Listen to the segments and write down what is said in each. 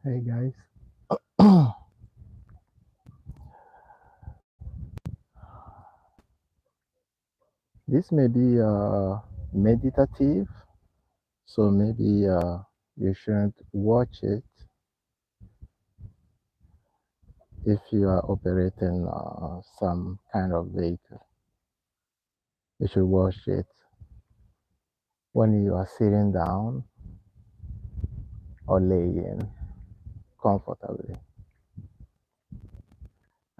Hey guys, this may be meditative, so maybe you shouldn't watch it if you are operating some kind of vehicle. You should watch it when you are sitting down or laying comfortably.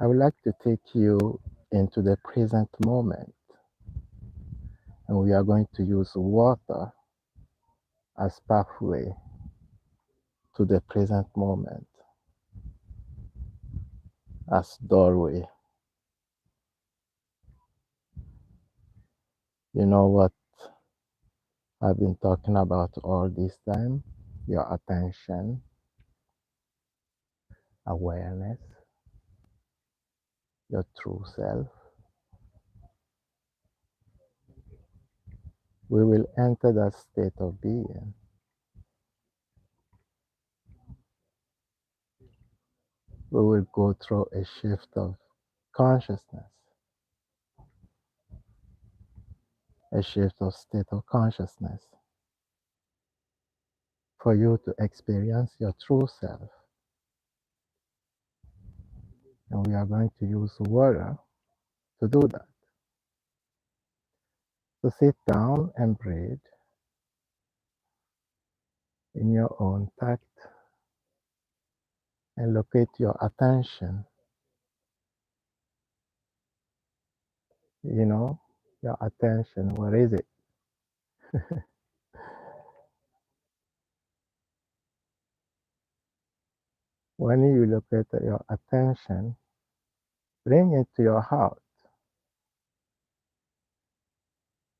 I would like to take you into the present moment, and we are going to use water as pathway to the present moment, as doorway. You know what I've been talking about all this time? Your attention, awareness, your true self. We will enter that state of being. We will go through a shift of consciousness, a shift of state of consciousness for you to experience your true self. And we are going to use water to do that. So sit down and breathe in your own tact and locate your attention, you know, your attention, where is it? When you locate your attention, bring it to your heart.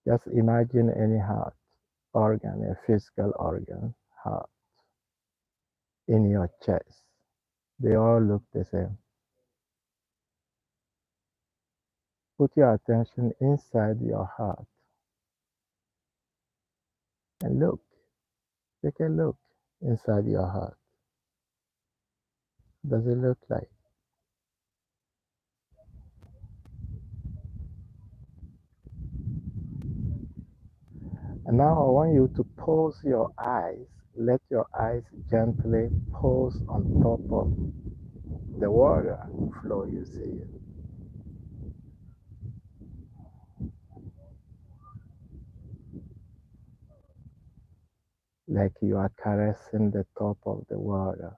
Just imagine any heart organ, a physical organ, heart in your chest. They all look the same. Put your attention inside your heart and look. Take a look inside your heart. Does it look like? And now I want you to pose your eyes. Let your eyes gently pose on top of the water flow you see. Like you are caressing the top of the water.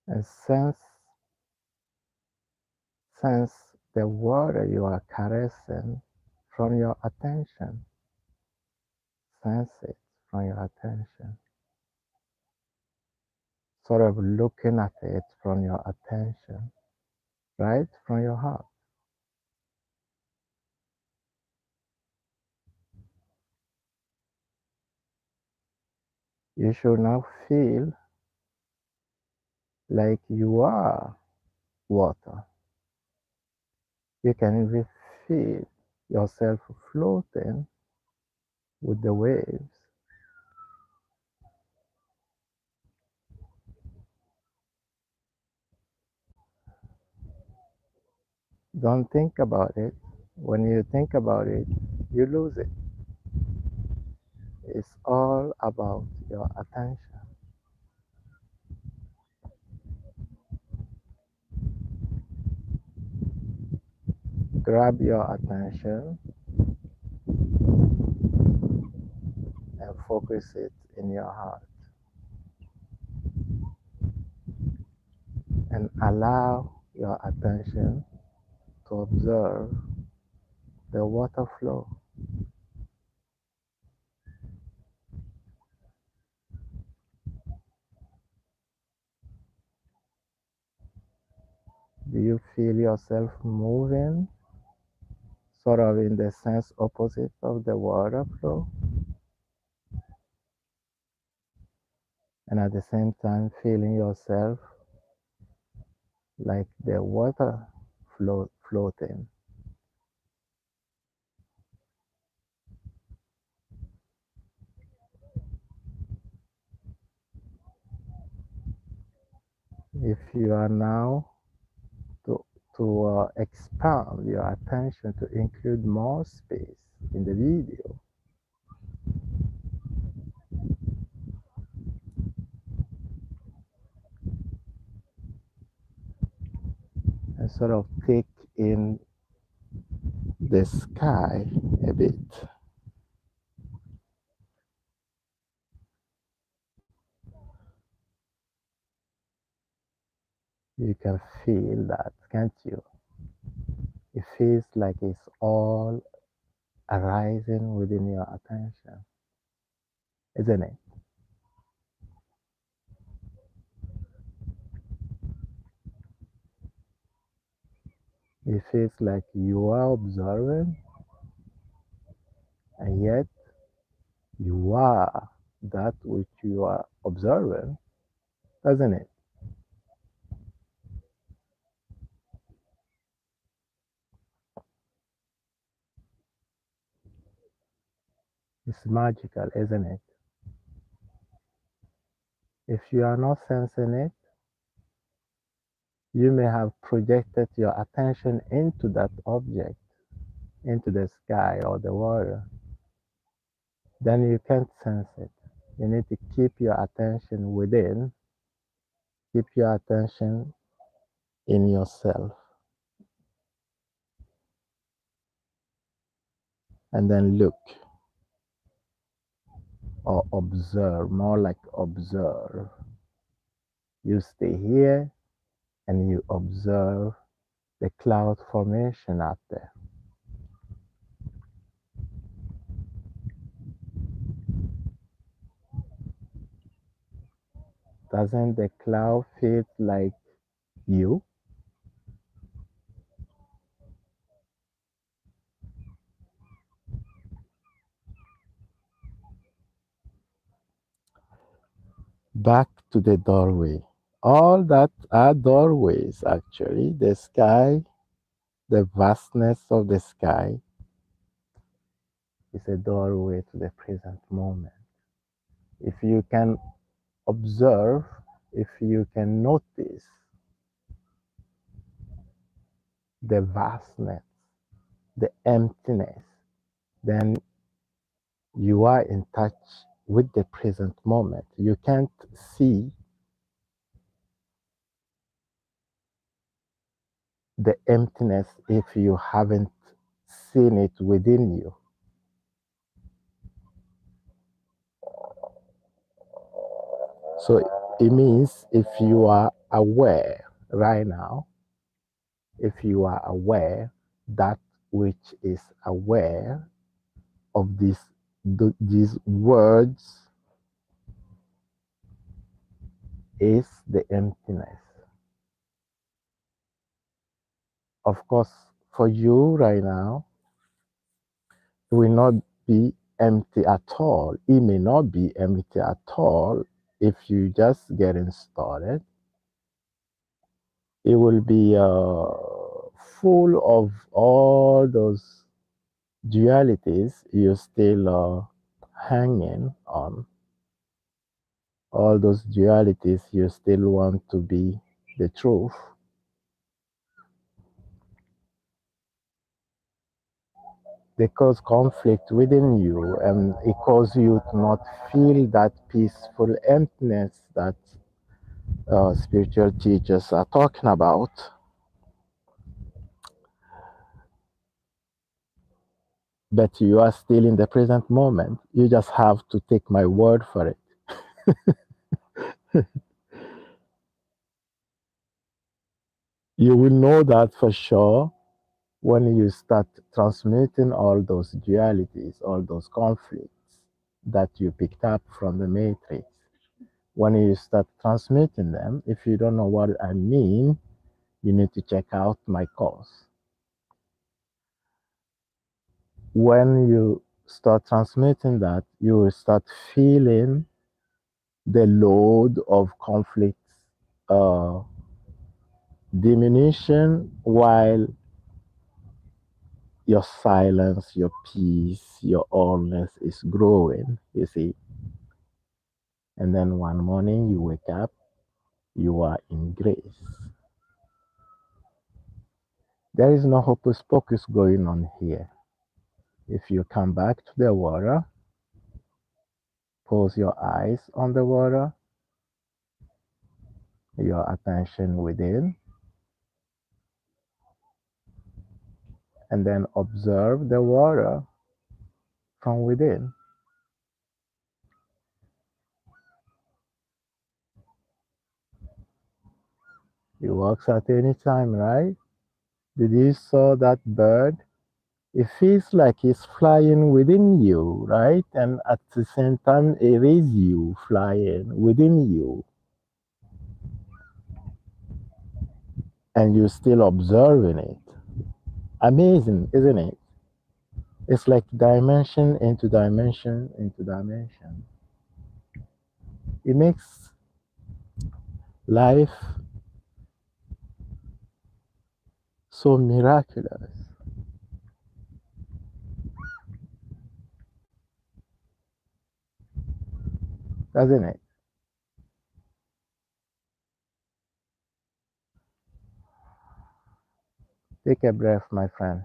And sense the water you are caressing from your attention. Sense it from your attention. Sort of looking at it from your attention, right from your heart. You should now feel like you are water. You can even feel yourself floating with the waves. Don't think about it. When you think about it, you lose it. It's all about your attention. Grab your attention and focus it in your heart. And allow your attention to observe the water flow. Do you feel yourself moving, sort of in the sense opposite of the water flow? And at the same time, feeling yourself like the water floating. If you are now to, to expand your attention to include more space in the video, and sort of take in the sky a bit. You can feel that, can't you? It feels like it's all arising within your attention, isn't it? It feels like you are observing, and yet you are that which you are observing, doesn't it? It's magical, isn't it? If you are not sensing it, you may have projected your attention into that object, into the sky or the water. Then you can't sense it. You need to keep your attention within, keep your attention in yourself, and then look or observe, more like observe. You stay here and you observe the cloud formation out there. Doesn't the cloud feel like you? Back to the doorway. All that are doorways, actually. The sky, the vastness of the sky is a doorway to the present moment. If you can observe, if you can notice the vastness, the emptiness, then you are in touch with the present moment. You can't see the emptiness if you haven't seen it within you. So it means if you are aware right now, if you are aware, that which is aware of these words is the emptiness. Of course, for you right now, it will not be empty at all. It may not be empty at all if you just getting started. It will be full of all those dualities you're still hanging on, all those dualities you still want to be the truth. They cause conflict within you, and it causes you to not feel that peaceful emptiness that spiritual teachers are talking about. But you are still in the present moment. You just have to take my word for it. You will know that for sure when you start transmuting all those dualities, all those conflicts that you picked up from the matrix. When you start transmuting them, if you don't know what I mean, you need to check out my course. When you start transmuting that, you will start feeling the load of conflicts diminution while your silence, your peace, your allness is growing, you see. And then one morning you wake up, You are in grace. There is no hocus pocus going on here. If you come back to the water, pose your eyes on the water, your attention within, and then observe the water from within. It works at any time, right? Did you saw that bird? It feels like it's flying within you, right? And at the same time, it is you flying within you. And you're still observing it. Amazing, isn't it? It's like dimension into dimension into dimension. It makes life so miraculous, doesn't it? Take a breath, my friend.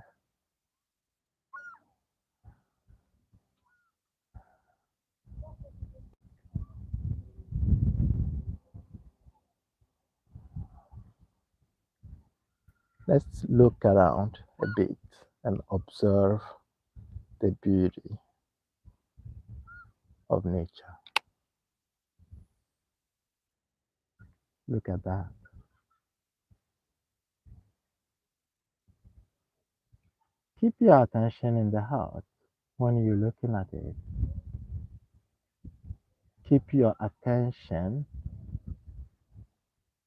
Let's look around a bit and observe the beauty of nature. Look at that. Keep your attention in the heart when you're looking at it. Keep your attention,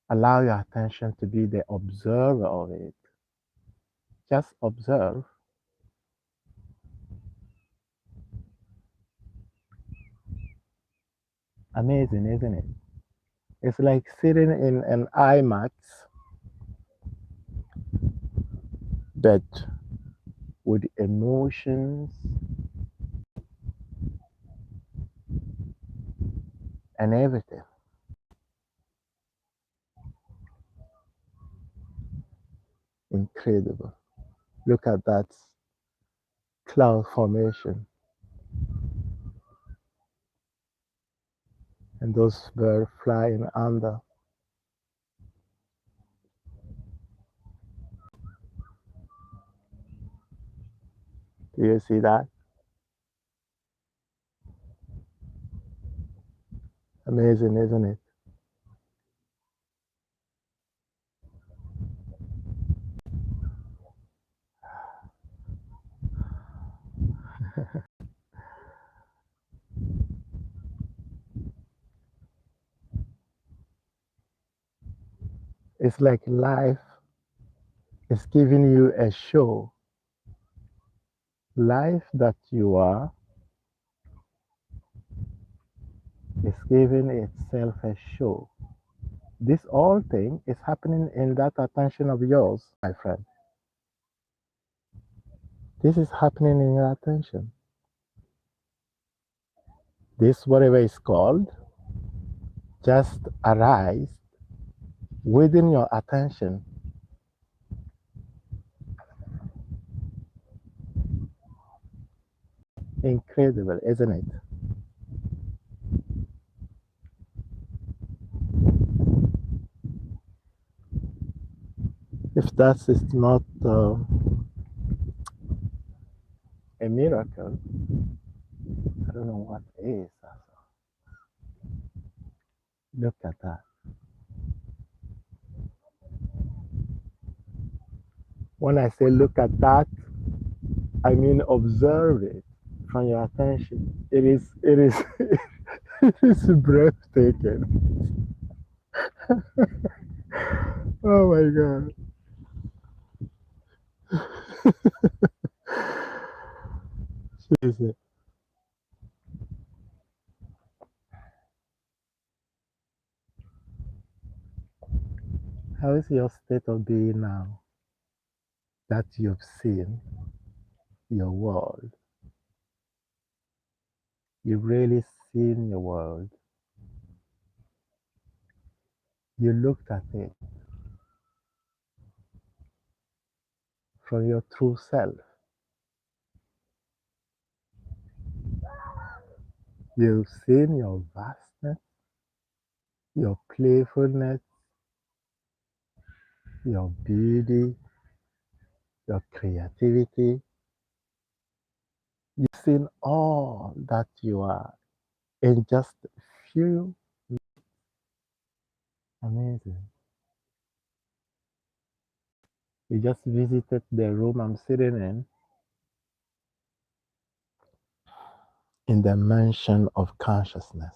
allow your attention to be the observer of it. Just observe. Amazing, isn't it? It's like sitting in an IMAX, but with emotions and everything. Incredible. Look at that cloud formation and those birds flying under. Do you see that? Amazing, isn't it? It's like life is giving you a show. Life that you are is giving itself a show. This whole thing is happening in that attention of yours, my friend. This is happening in your attention. This, whatever it's called, just arise within your attention. Incredible, isn't it? If that is not a miracle, I don't know what is. Look at that. When I say look at that, I mean observe it from your attention. It is, it is breathtaking. Oh my God. Jesus. How is your state of being now that you've seen your world? You've really seen your world. You looked at it from your true self. You've seen your vastness, your playfulness, your beauty, your creativity. You've seen all that you are in just a few. Amazing. You just visited the room I'm sitting in the mansion of consciousness,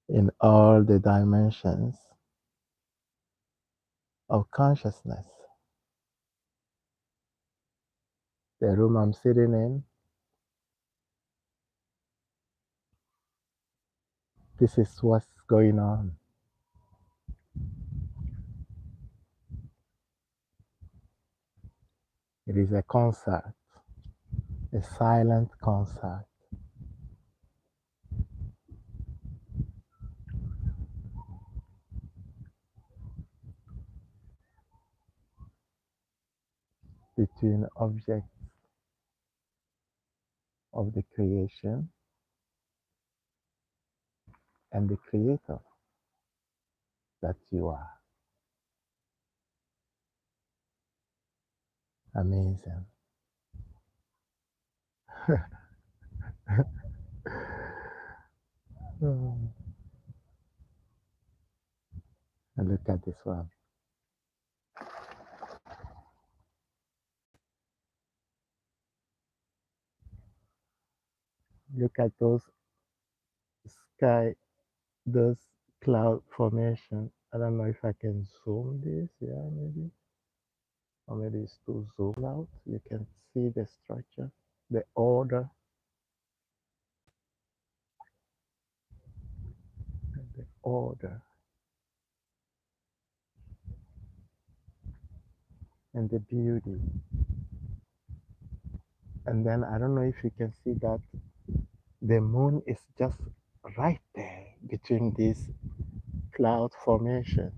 in all the dimensions of consciousness. The room I'm sitting in, this is what's going on. It is a concert, a silent concert between objects of the creation and the creator that you are. Amazing. And look at this one. Look at those sky, those cloud formation. I don't know if I can zoom this. Yeah, maybe. Or maybe it's too zoomed out. You can see the structure, the order, the order, and the beauty. And then I don't know if you can see that the moon is just right there between this cloud formation.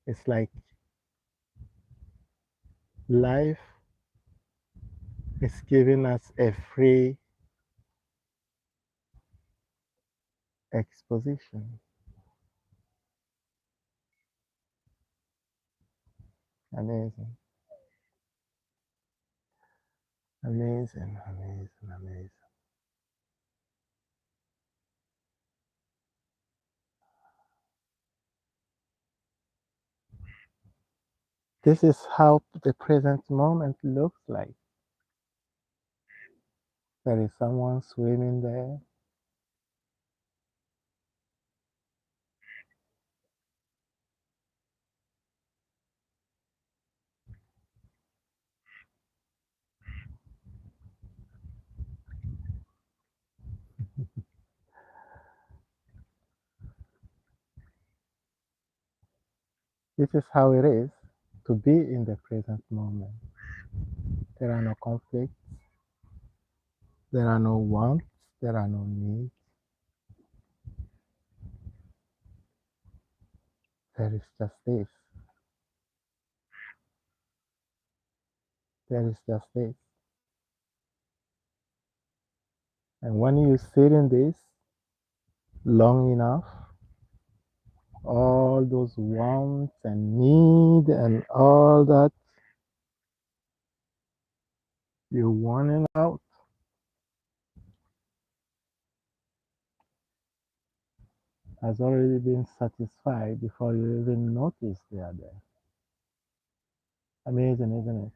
It's like life is giving us a free exposition. Amazing, amazing, amazing, amazing. This is how the present moment looks like. There is someone swimming there. This is how it is to be in the present moment. There are no conflicts, there are no wants, there are no needs. There is just this. There is just this. And when you sit in this long enough, all those wants and need and all that you're wanting out has already been satisfied before you even notice they are there. Amazing, isn't it?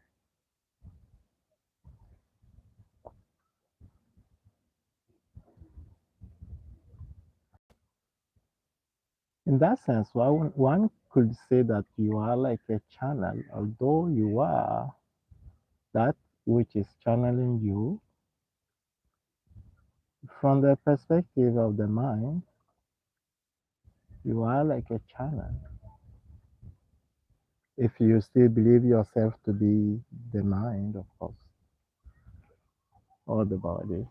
In that sense, one could say that you are like a channel, although you are that which is channeling you from the perspective of the mind. You are like a channel. If you still believe yourself to be the mind, of course, or the body.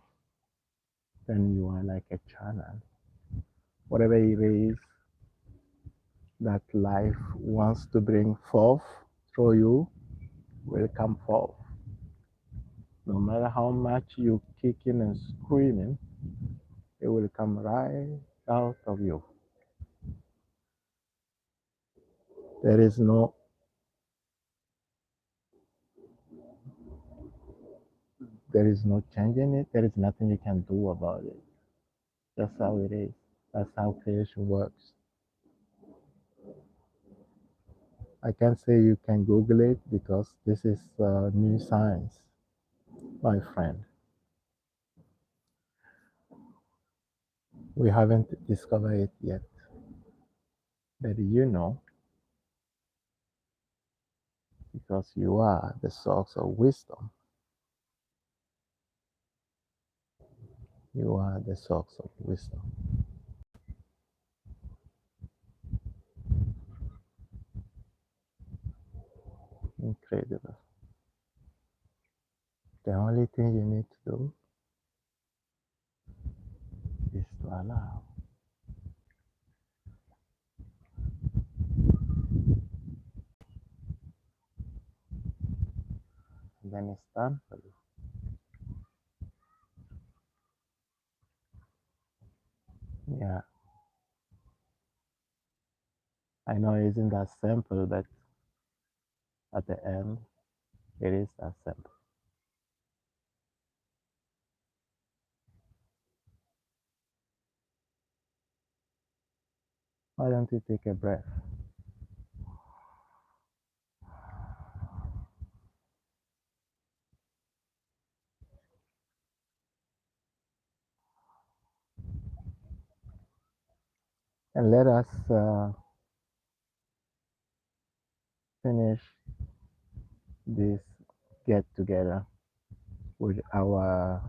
then you are like a channel. Whatever it is that life wants to bring forth through you will come forth. No matter how much you kicking and screaming, it will come right out of you. There is no there is no changing it. There is nothing you can do about it. That's how it is. That's how creation works. I can't say you can Google it because this is new science, my friend. We haven't discovered it yet. But you know, because you are the source of wisdom, you are the source of wisdom. Incredible. The only thing you need to do is to allow. And then it's done for you. Yeah, I know it isn't that simple, but at the end, it is that simple. Why don't you take a breath? And let us finish this get together with our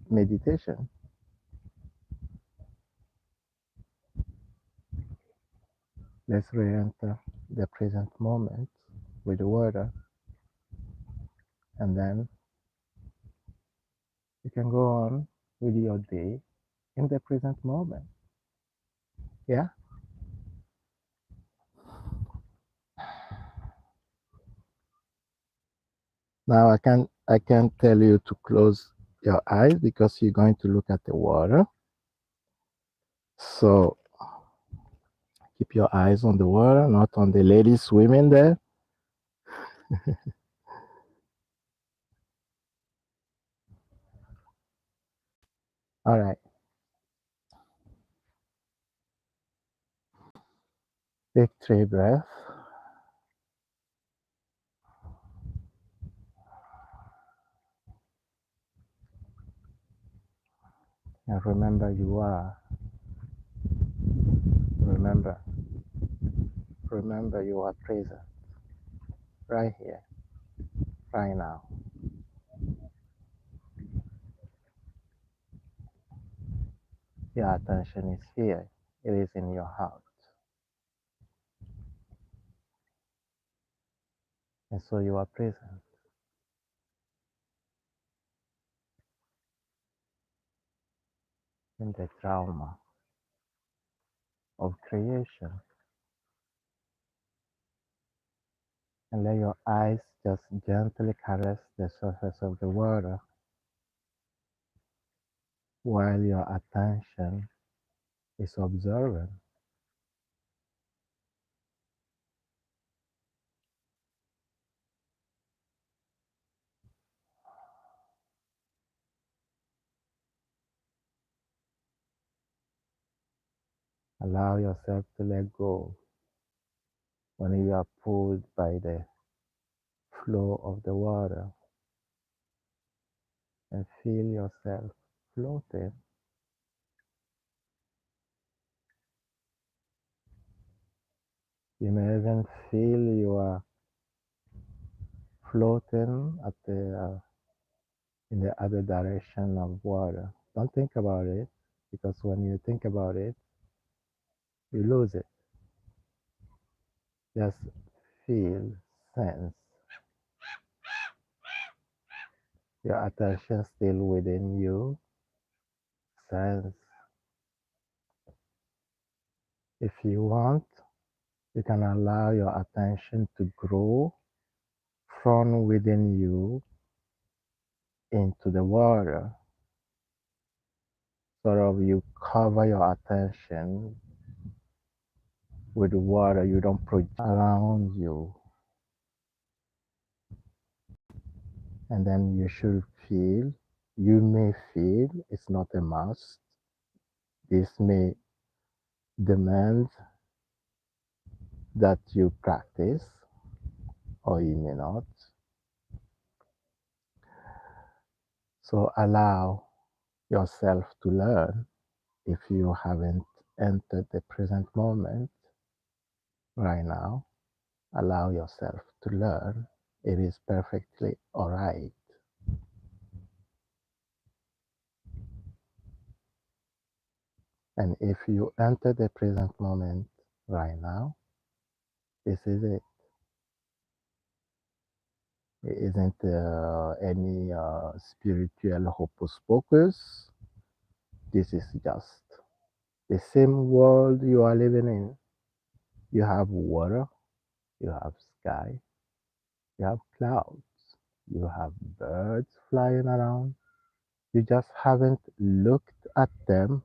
meditation. Let's re enter the present moment with the water, and then you can go on with your day in the present moment. Yeah? Now I can't tell you to close your eyes because you're going to look at the water. So keep your eyes on the water, not on the lady swimming there. All right. Take 3 breaths. And remember you are. Remember. Remember you are present. Right here. Right now. Your attention is here. It is in your heart. And so you are present in the trauma of creation. And let your eyes just gently caress the surface of the water while your attention is observing. Allow yourself to let go when you are pulled by the flow of the water and feel yourself floating. You may even feel you are floating in the other direction of water. Don't think about it because when you think about it, you lose it. Just feel, sense Your attention still within you. Sense. If you want, you can allow your attention to grow from within you into the water. Sort of you cover your attention with water. You don't project around you. And then you should feel, you may feel, it's not a must. This may demand that you practice, or you may not. So allow yourself to learn if you haven't entered the present moment right now. Allow yourself to learn. It is perfectly all right. And if you enter the present moment right now, this is it. It isn't any spiritual hocus pocus. This is just the same world you are living in. You have water, you have sky, you have clouds, you have birds flying around. You just haven't looked at them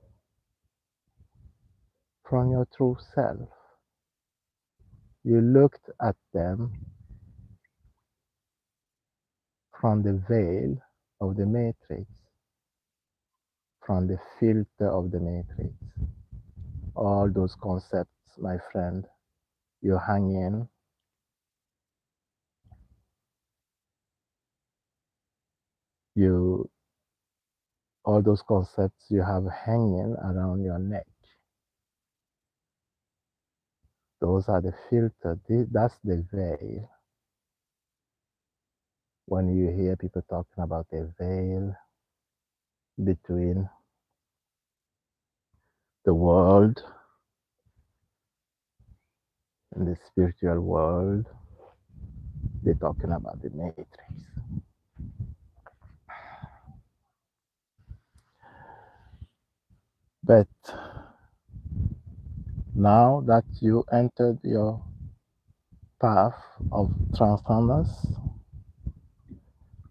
from your true self. You looked at them from the veil of the matrix, from the filter of the matrix. All those concepts, my friend, you hang in, you all those concepts you have hanging around your neck. Those are the filter. That's the veil. When you hear people talking about a veil between the world and the spiritual world, they're talking about the matrix. But now that you entered your path of transcendence,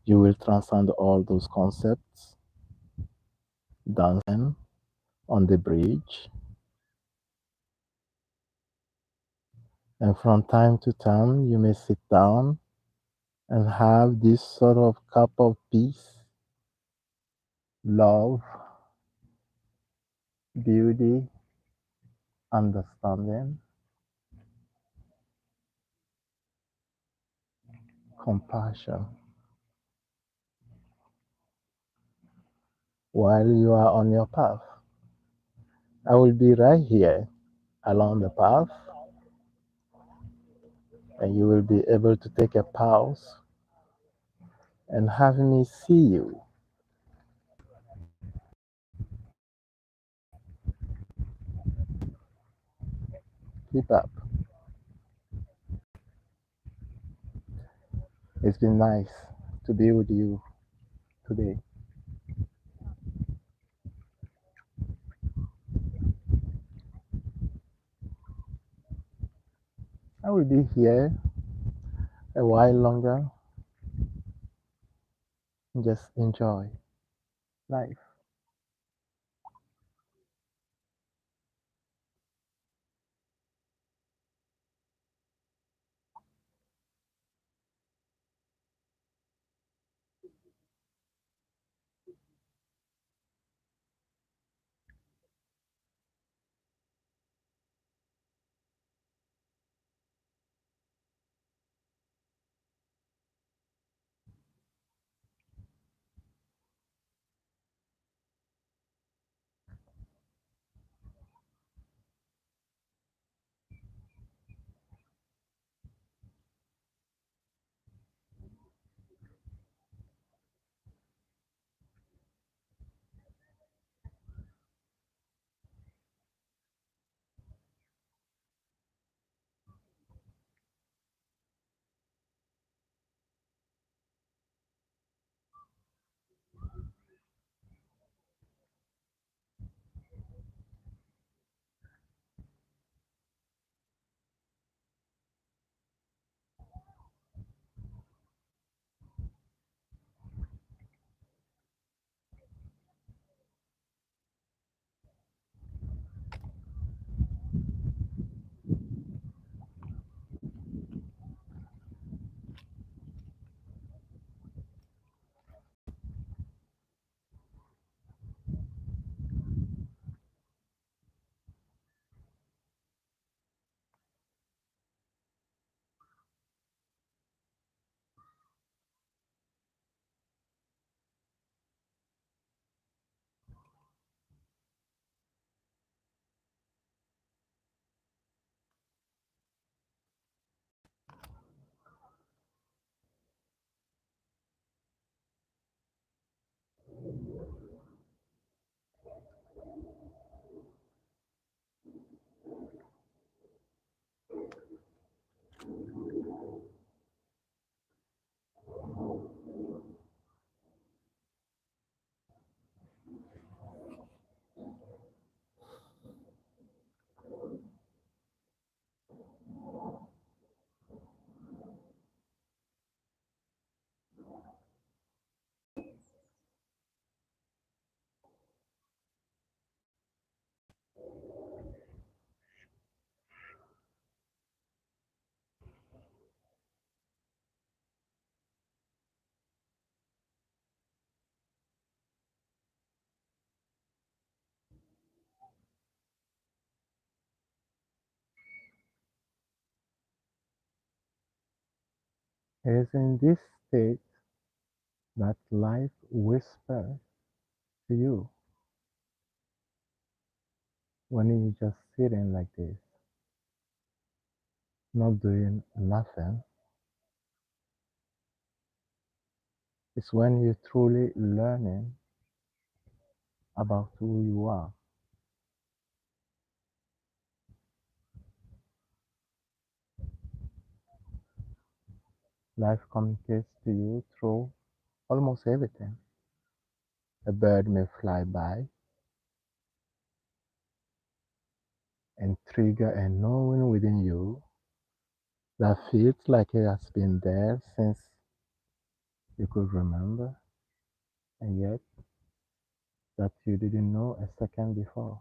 you will transcend all those concepts, dancing on the bridge. And from time to time, you may sit down and have this sort of cup of peace, love, beauty, understanding, compassion while you are on your path. I will be right here along the path, and you will be able to take a pause and have me see you. Keep up. It's been nice to be with you today. I will be here a while longer. Just enjoy life. It is in this state that life whispers to you when you're just sitting like this, not doing nothing. It's when you're truly learning about who you are. Life communicates to you through almost everything. A bird may fly by and trigger a knowing within you that feels like it has been there since you could remember, and yet that you didn't know a second before.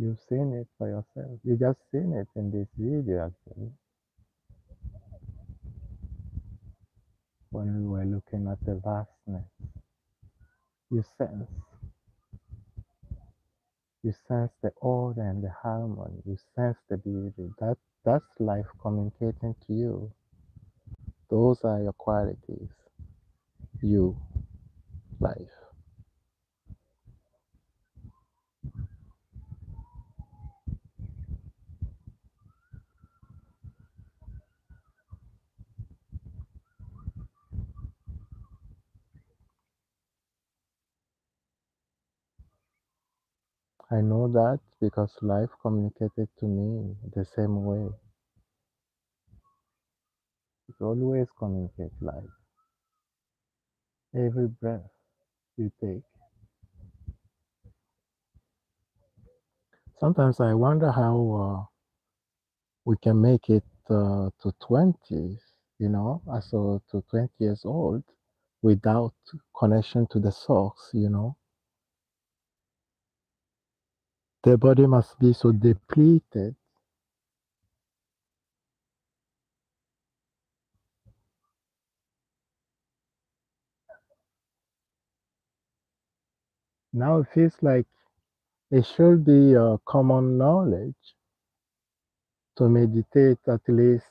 You've seen it for yourself. You just seen it in this video actually, when we were looking at the vastness. You sense, you sense the order and the harmony. You sense the beauty. That's life communicating to you. Those are your qualities. You, life. I know that because life communicated to me the same way. It always communicates life. Every breath you take. Sometimes I wonder how we can make it to 20s, so to 20 years old without connection to the source. The body must be so depleted. Now it feels like it should be common knowledge to meditate at least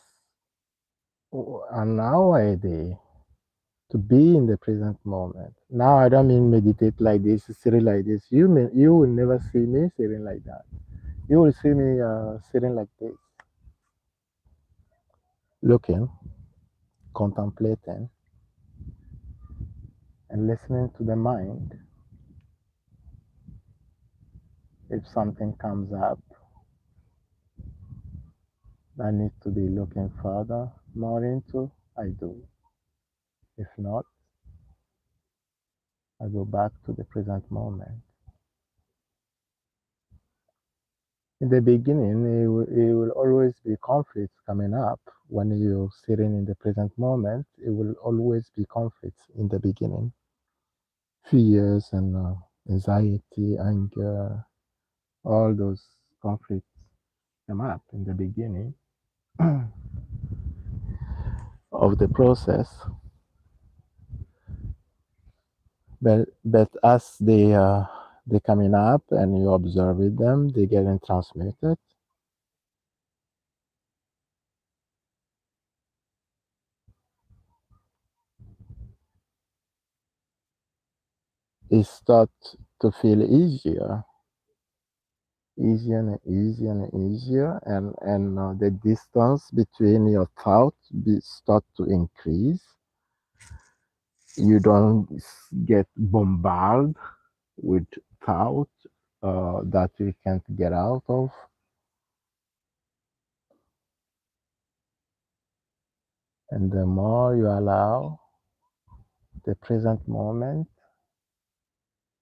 an hour a day, to be in the present moment. Now I don't mean meditate like this, sitting like this. You will never see me sitting like that. You will see me sitting like this, looking, contemplating, and listening to the mind. If something comes up I need to be looking further more into, I do. If not, I go back to the present moment. In the beginning, it will always be conflicts coming up. When you're sitting in the present moment, it will always be conflicts in the beginning. Fears and anxiety, anger, all those conflicts come up in the beginning of the process. But as they coming up and you observe them, they getting transmuted. It start to feel easier and easier and easier, and the distance between your thoughts start to increase. You don't get bombarded with thoughts that you can't get out of. And the more you allow the present moment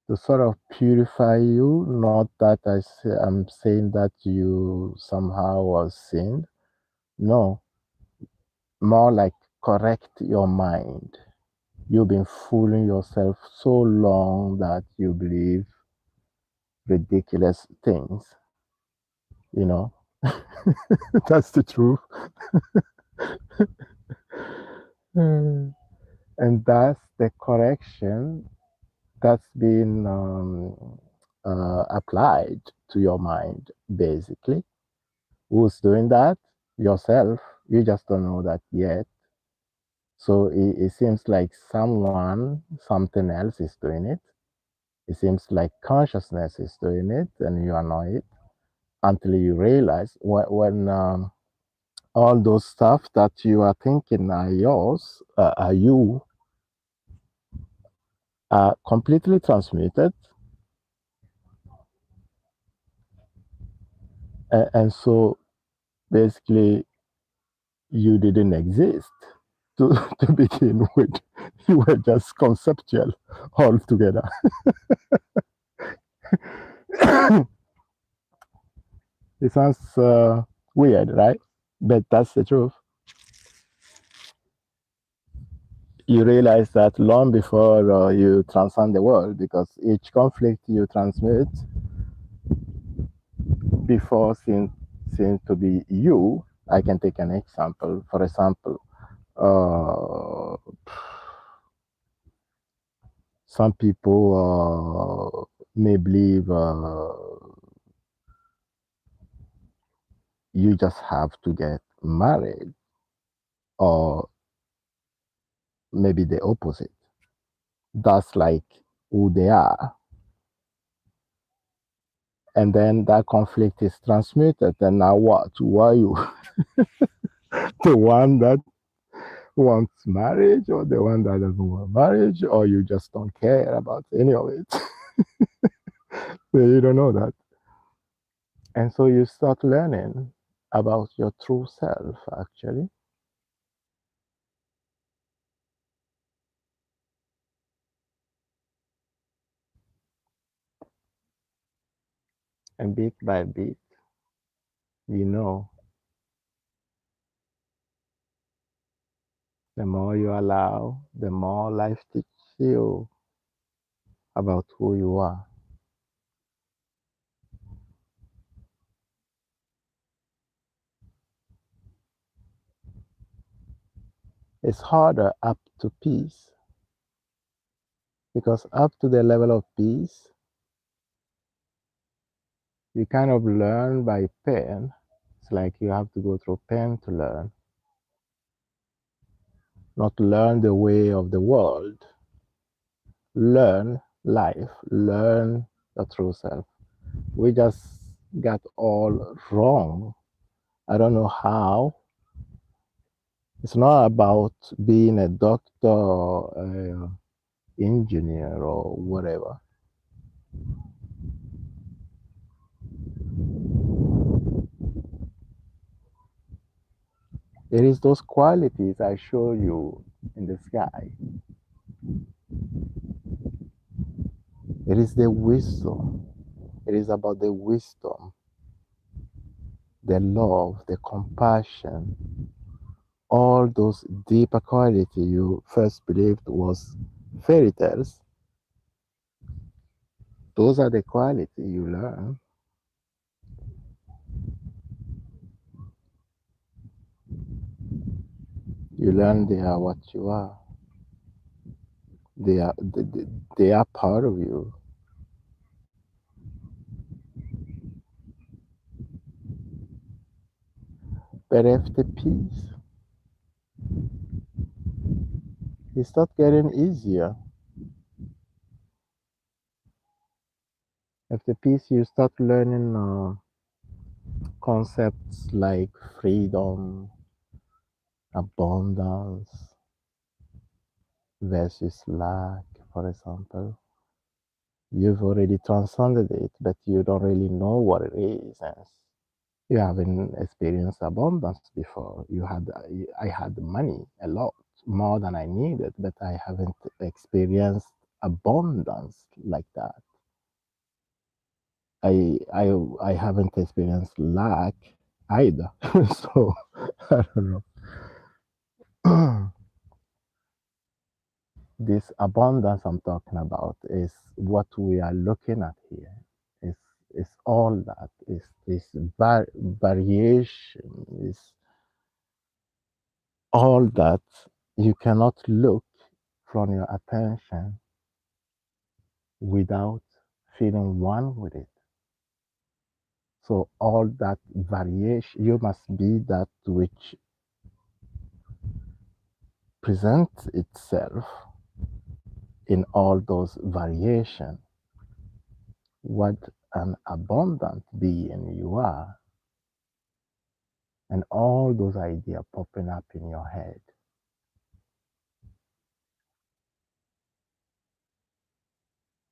to sort of purify you, not that I'm saying that you somehow was sinned. No, more like correct your mind. You've been fooling yourself so long that you believe ridiculous things, you know. That's the truth. And that's the correction that's been applied to your mind, basically. Who's doing that? Yourself. You just don't know that yet. So it seems like something else is doing it. It seems like consciousness is doing it, and you are not it until you realize when all those stuff that you are thinking are yours, are you, are completely transmuted, and so basically you didn't exist to, to begin with. You were just conceptual altogether. It sounds weird, right? But that's the truth. You realize that long before you transcend the world, because each conflict you transmit before seems to be you. I can take an example. For example, uh, some people may believe you just have to get married, or maybe the opposite. That's like who they are. And then that conflict is transmitted. And now what? Who are you? The one that wants marriage, or the one that doesn't want marriage, or you just don't care about any of it? So you don't know that. And so you start learning about your true self, actually. And bit by bit, you know, the more you allow, the more life teaches you about who you are. It's harder up to peace, because up to the level of peace, you kind of learn by pain. It's like you have to go through pain to learn, not learn the way of the world. Learn life, learn the true self. We just got all wrong. I don't know how. It's not about being a doctor or an engineer or whatever. It is those qualities I show you in the sky. It is the wisdom. It is about the wisdom, the love, the compassion, all those deeper qualities you first believed was fairy tales. Those are the qualities you learn. You learn they are what you are. They are part of you. But after peace, it starts getting easier. After peace, you start learning concepts like freedom, abundance versus lack, for example. You've already transcended it, but you don't really know what it is. And you haven't experienced abundance before. I had money a lot more than I needed, but I haven't experienced abundance like that. I I I haven't experienced lack either. So I don't know. This abundance I'm talking about is what we are looking at here. It's, it's all that. It's this variation. It's all that you cannot look from your attention without feeling one with it. So all that variation, you must be that which presents itself in all those variations. What an abundant being you are, and all those ideas popping up in your head.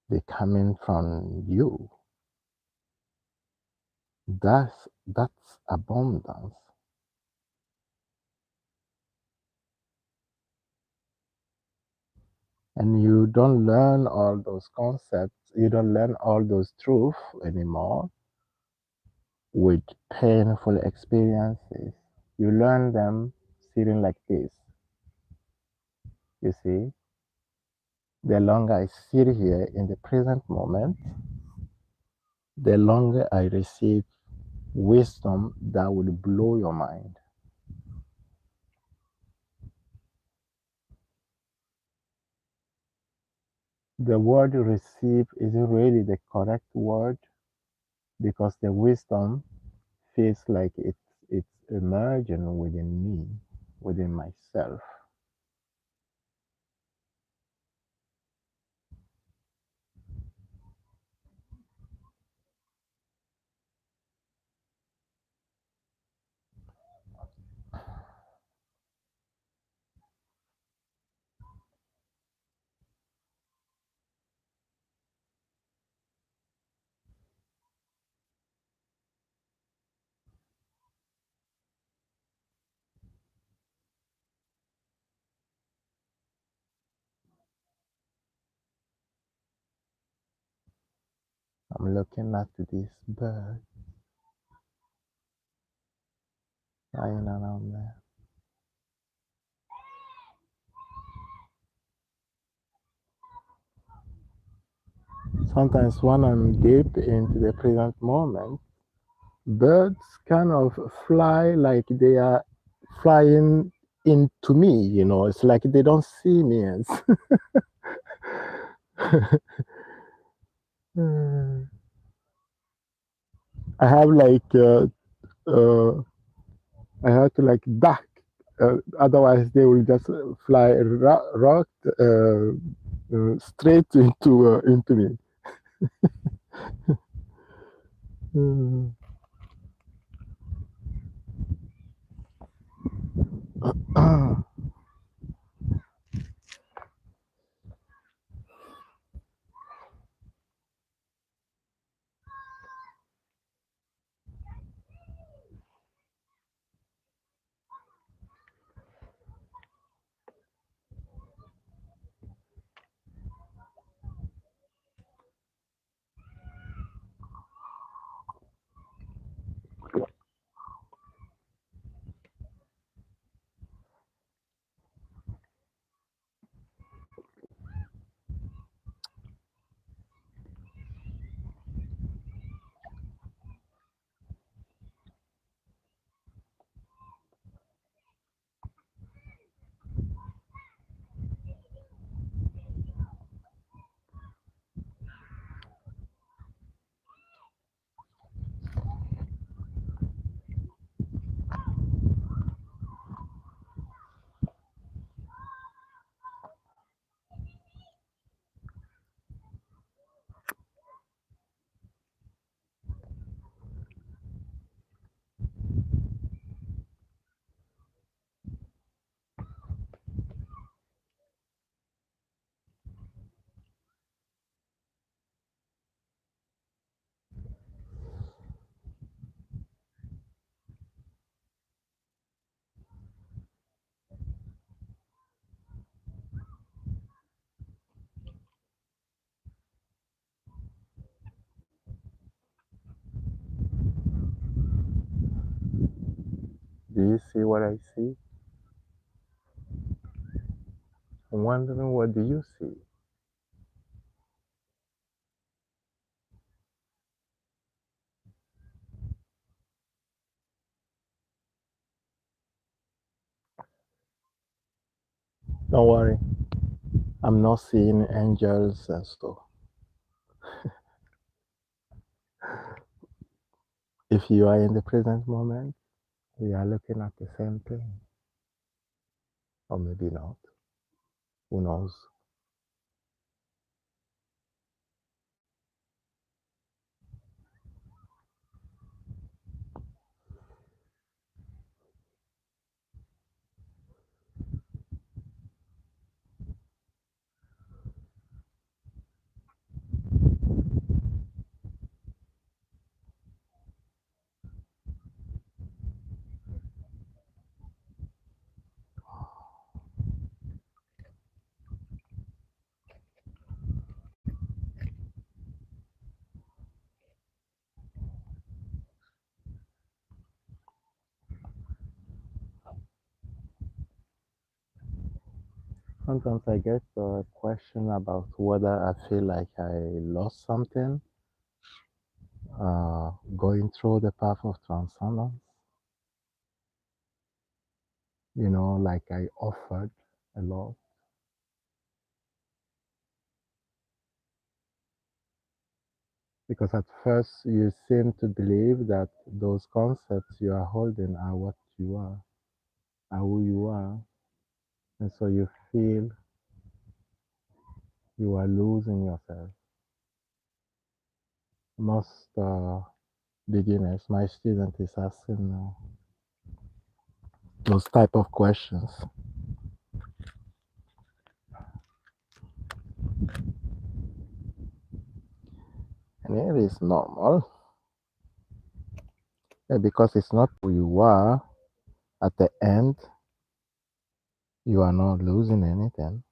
They coming from you. That's abundance. And you don't learn all those concepts, you don't learn all those truths anymore with painful experiences. You learn them sitting like this. You see, the longer I sit here in the present moment, the longer I receive wisdom that will blow your mind. The word receive isn't really the correct word because the wisdom feels like it's emerging within me, within myself. I'm looking at this bird flying around there. Sometimes when I'm deep into the present moment, birds kind of fly like they are flying into me, it's like they don't see me as I have like I have to like duck, otherwise they will just fly rock straight into me. Do you see what I see? I'm wondering, what do you see? Don't worry, I'm not seeing angels and so. If you are in the present moment, we are looking at the same thing. Or maybe not. Who knows? Sometimes I get a question about whether I feel like I lost something going through the path of transcendence. Like I offered a lot. Because at first you seem to believe that those concepts you are holding are what you are who you are. And so you feel you are losing yourself. Most beginners, my student is asking those type of questions. And it is normal because it's not who you are. At the end, you are not losing anything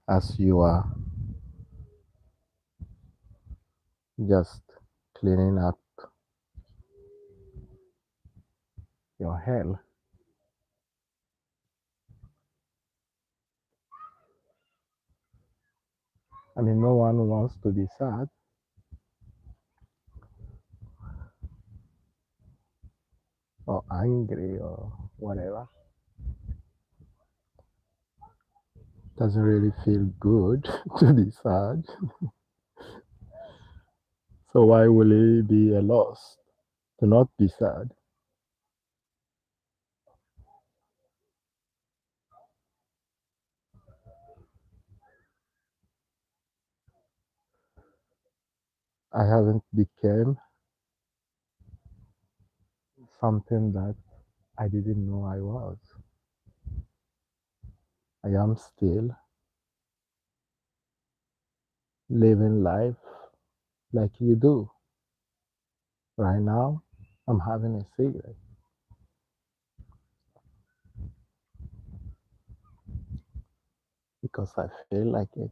as you are just cleaning up your hell. I mean, no one wants to be sad. Or angry or whatever. Doesn't really feel good to be sad. So why will it be a loss to not be sad? I haven't become something that I didn't know I was. I am still living life like you do. Right now, I'm having a cigarette because I feel like it.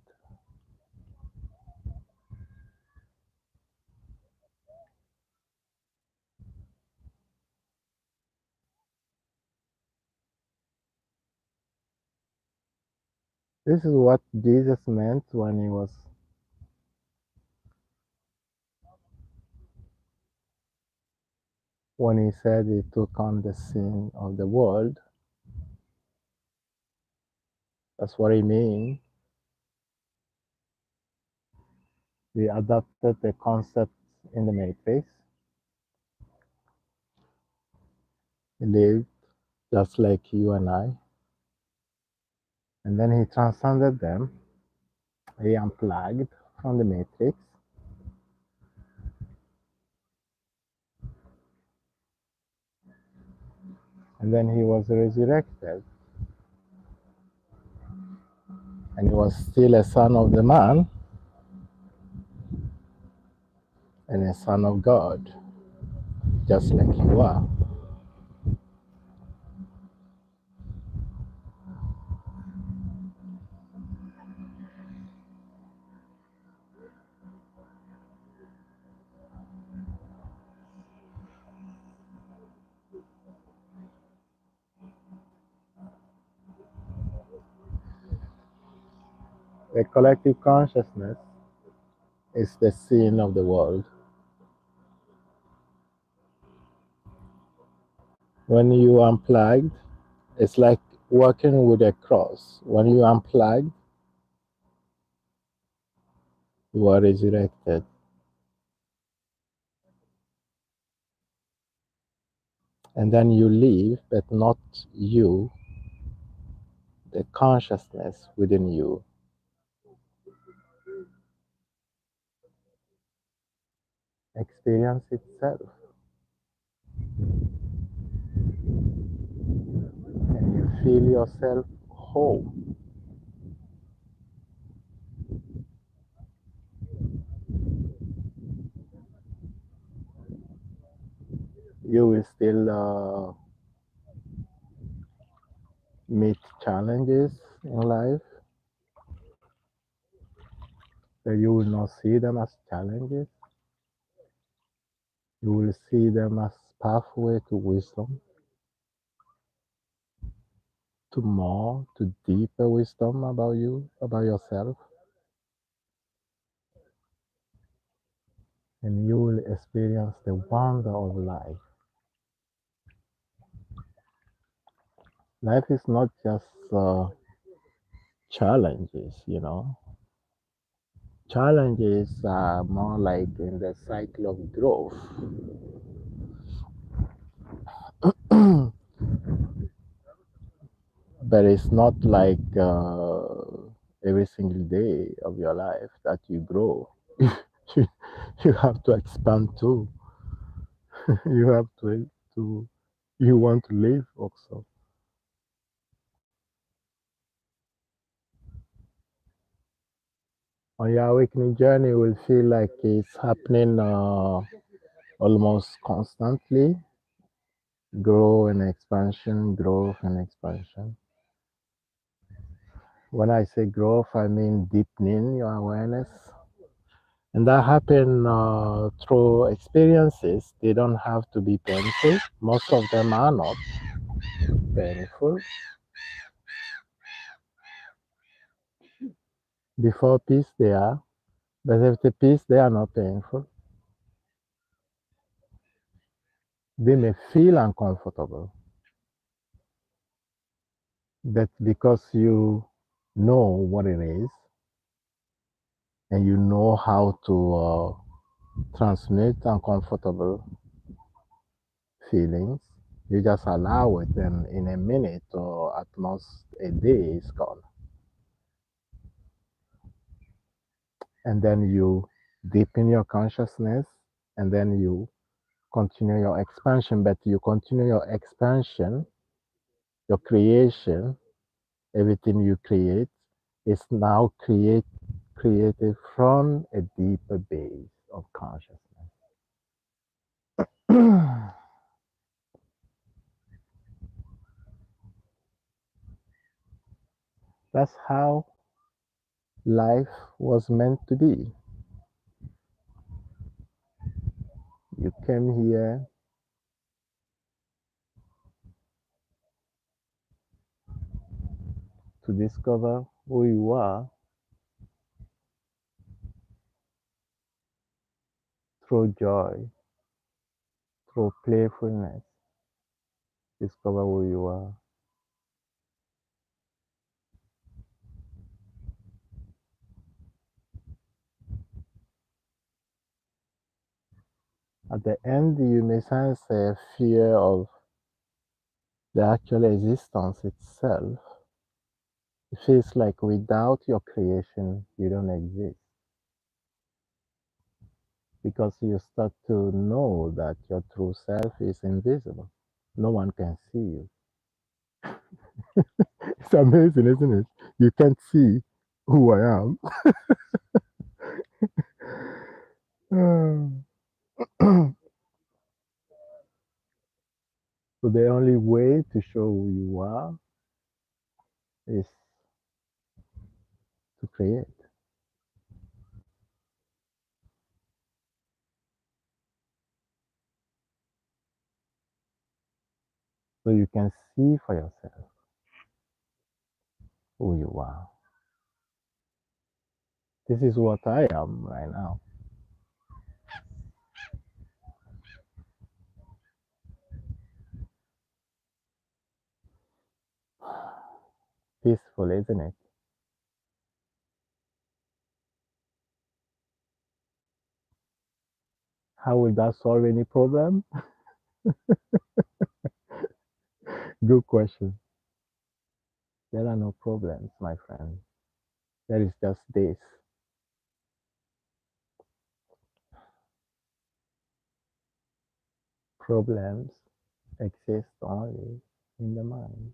This is what Jesus meant when he said he took on the sin of the world. That's what he means. We adopted the concept in the matrix. He lived just like you and I. And then he transcended them. He unplugged from the matrix. And then he was resurrected. And he was still a son of the man and a son of God, just like you are. The collective consciousness is the sin of the world. When you unplugged, it's like walking with a cross. When you unplugged, you are resurrected. And then you leave, but not you, the consciousness within you. Experience itself. And you feel yourself whole. You will still meet challenges in life, but you will not see them as challenges. You will see them as pathway to wisdom, to more, to deeper wisdom about you, about yourself. And you will experience the wonder of life. Life is not just challenges, you know. Challenges are more like in the cycle of growth. But it's not like every single day of your life that you grow. you, you have to expand too. You have to you want to live also. On your awakening journey, you will feel like it's happening almost constantly. Grow and expansion, growth and expansion. When I say growth, I mean deepening your awareness. And that happen through experiences. They don't have to be painful. Most of them are not painful. Before peace, they are. But after peace, they are not painful. They may feel uncomfortable. But because you know what it is, and you know how to transmit uncomfortable feelings, you just allow it, and in a minute or at most a day, it's gone. And then you deepen your consciousness, and then you continue your expansion. But you continue your expansion, your creation, everything you create is now created from a deeper base of consciousness. That's how life was meant to be. You came here to discover who you are through joy, through playfulness. Discover who you are. At the end, you may sense a fear of the actual existence itself. It feels like without your creation, you don't exist. Because you start to know that your true self is invisible. No one can see you. It's amazing, isn't it? You can't see who I am. So the only way to show who you are is to create. So you can see for yourself who you are. This is what I am right now. Peaceful, isn't it? How will that solve any problem? Good question. There are no problems, my friend. There is just this. Problems exist only in the mind.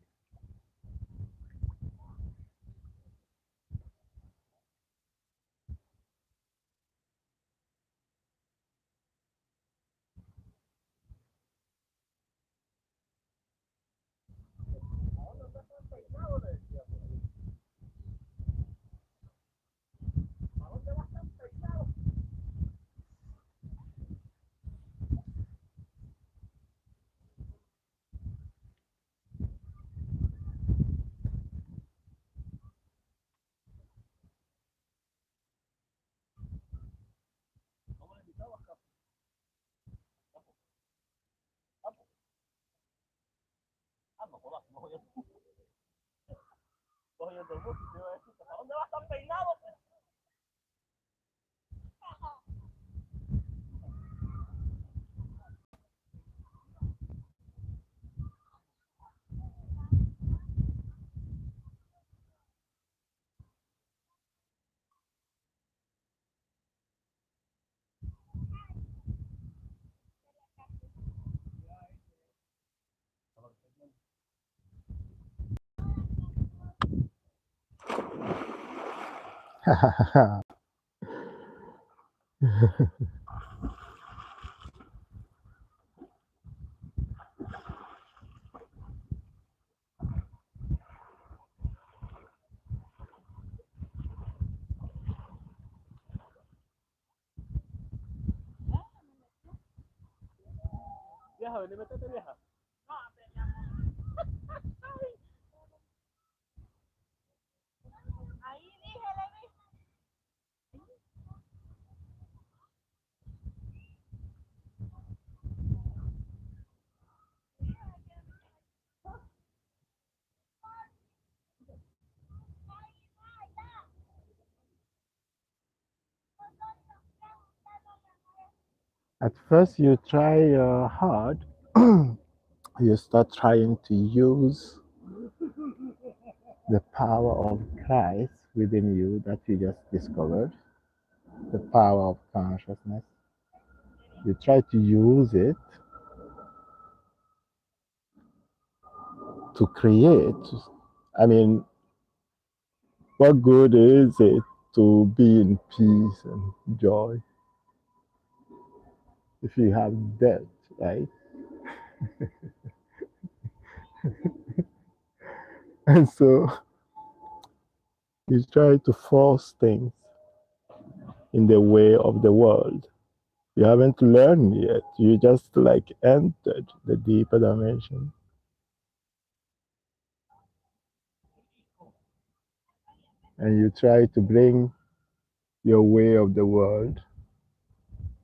At first, you try hard. You start trying to use the power of Christ within you that you just discovered, the power of consciousness. You try to use it to create. I mean, what good is it to be in peace and joy if you have death, right? And so you try to force things in the way of the world. You haven't learned yet. You just like entered the deeper dimension. And you try to bring your way of the world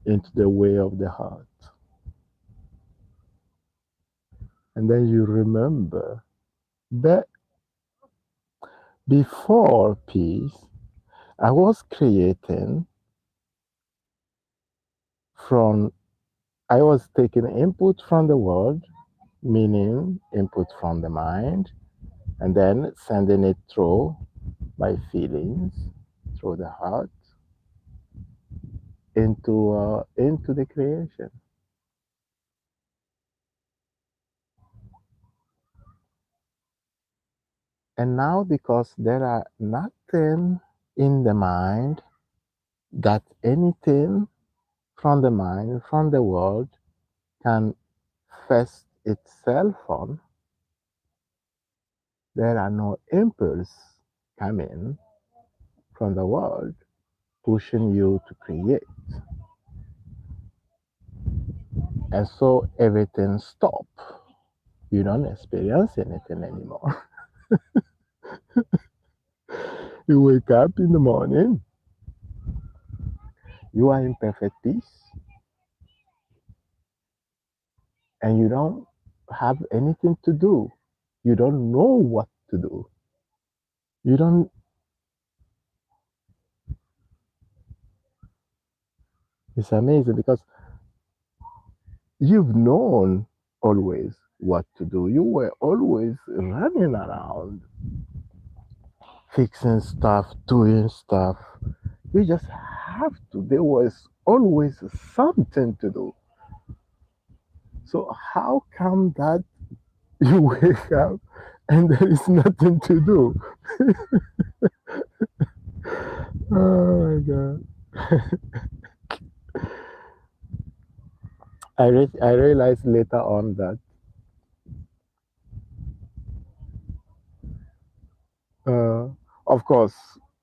into the way of the heart. And then you remember that before peace, I was creating from, I was taking input from the world, meaning input from the mind, and then sending it through my feelings, through the heart, into the creation. And now, because there are nothing in the mind that anything from the mind, from the world, can fest itself on, there are no impulse coming from the world pushing you to create. And so everything stop. You don't experience anything anymore. You wake up in the morning, you are in perfect peace, and you don't have anything to do. You don't know what to do. You don't, it's amazing because you've known always. what to do. You were always running around, fixing stuff, doing stuff. You just have to. There was always something to do. So how come that you wake up and there is nothing to do? Oh my god! I realized later on that uh, of course,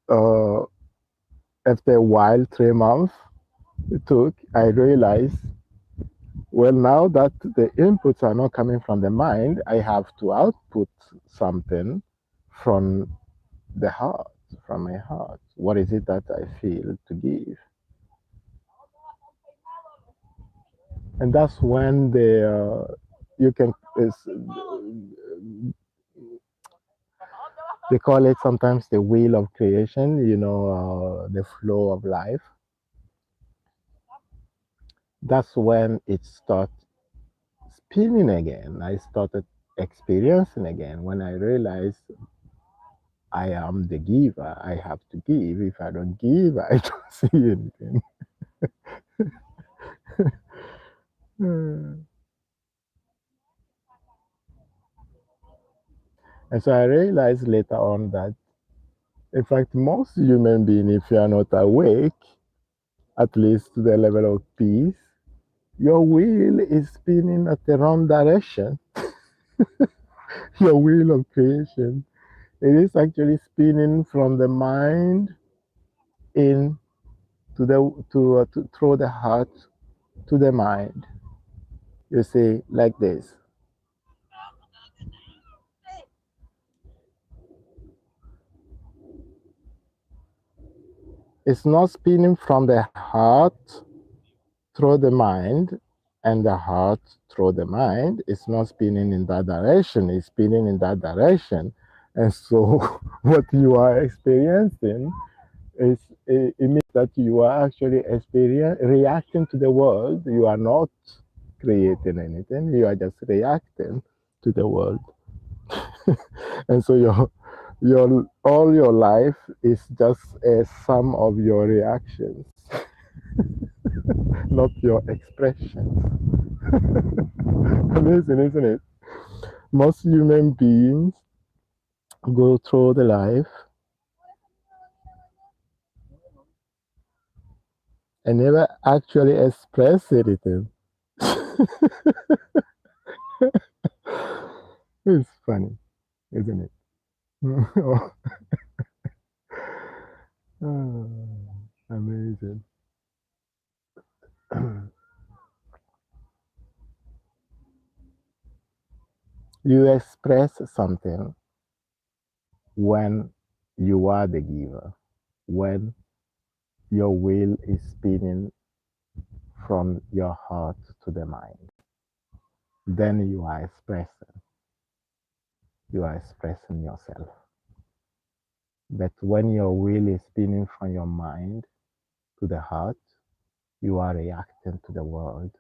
uh, after a while, 3 months it took, I realized, well, now that the inputs are not coming from the mind, I have to output something from the heart, from my heart. What is it that I feel to give? And that's when you can, they call it sometimes the wheel of creation, the flow of life. That's when it starts spinning again. I started experiencing again when I realized I am the giver. I have to give. If I don't give, I don't see anything. And so I realized later on that, in fact, most human beings, if you are not awake, at least to the level of peace, your wheel is spinning at the wrong direction. Your wheel of creation. It is actually spinning from the mind in to through the heart to the mind. You see, like this. It's not spinning from the heart through the mind and the heart through the mind. It's not spinning in that direction. It's spinning in that direction. And so what you are experiencing is it means that you are actually reacting to the world. You are not creating anything. You are just reacting to the world. And so your all your life is just a sum of your reactions, not your expressions. Amazing, isn't it? Most human beings go through the life and never actually express anything. It's funny, isn't it? Oh, amazing. You express something when you are the giver, when your will is spinning from your heart to the mind. Then you are expressing yourself. But when your will is spinning from your mind to the heart, you are reacting to the world.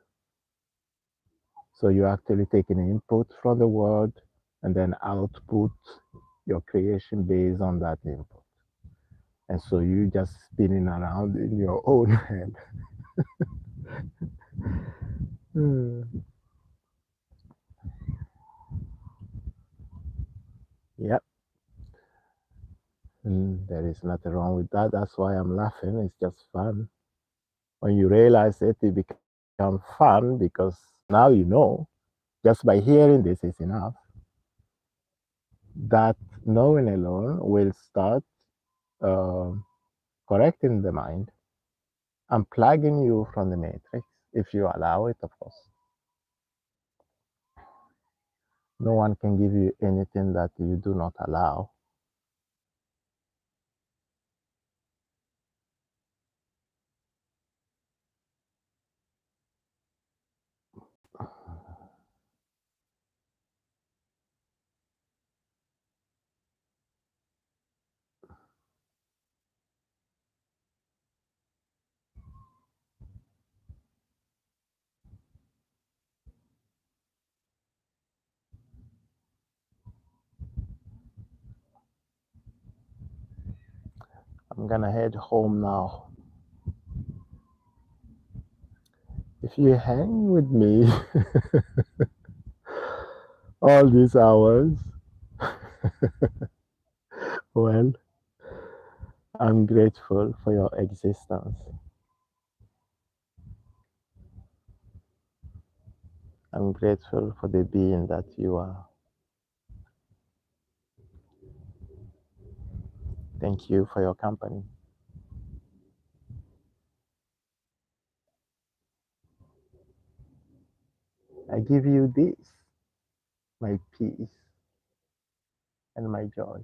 So you're actually taking input from the world and then output your creation based on that input. And so you just spinning around in your own head. Yep. And there is nothing wrong with that. That's why I'm laughing. It's just fun. When you realize it, it becomes fun because now you know, just by hearing this is enough. That knowing alone will start uh, correcting the mind, unplugging you from the matrix, if you allow it, of course. No one can give you anything that you do not allow. I'm gonna head home now. If you hang with me all these hours, well, I'm grateful for your existence. I'm grateful for the being that you are. Thank you for your company. I give you this, my peace and my joy.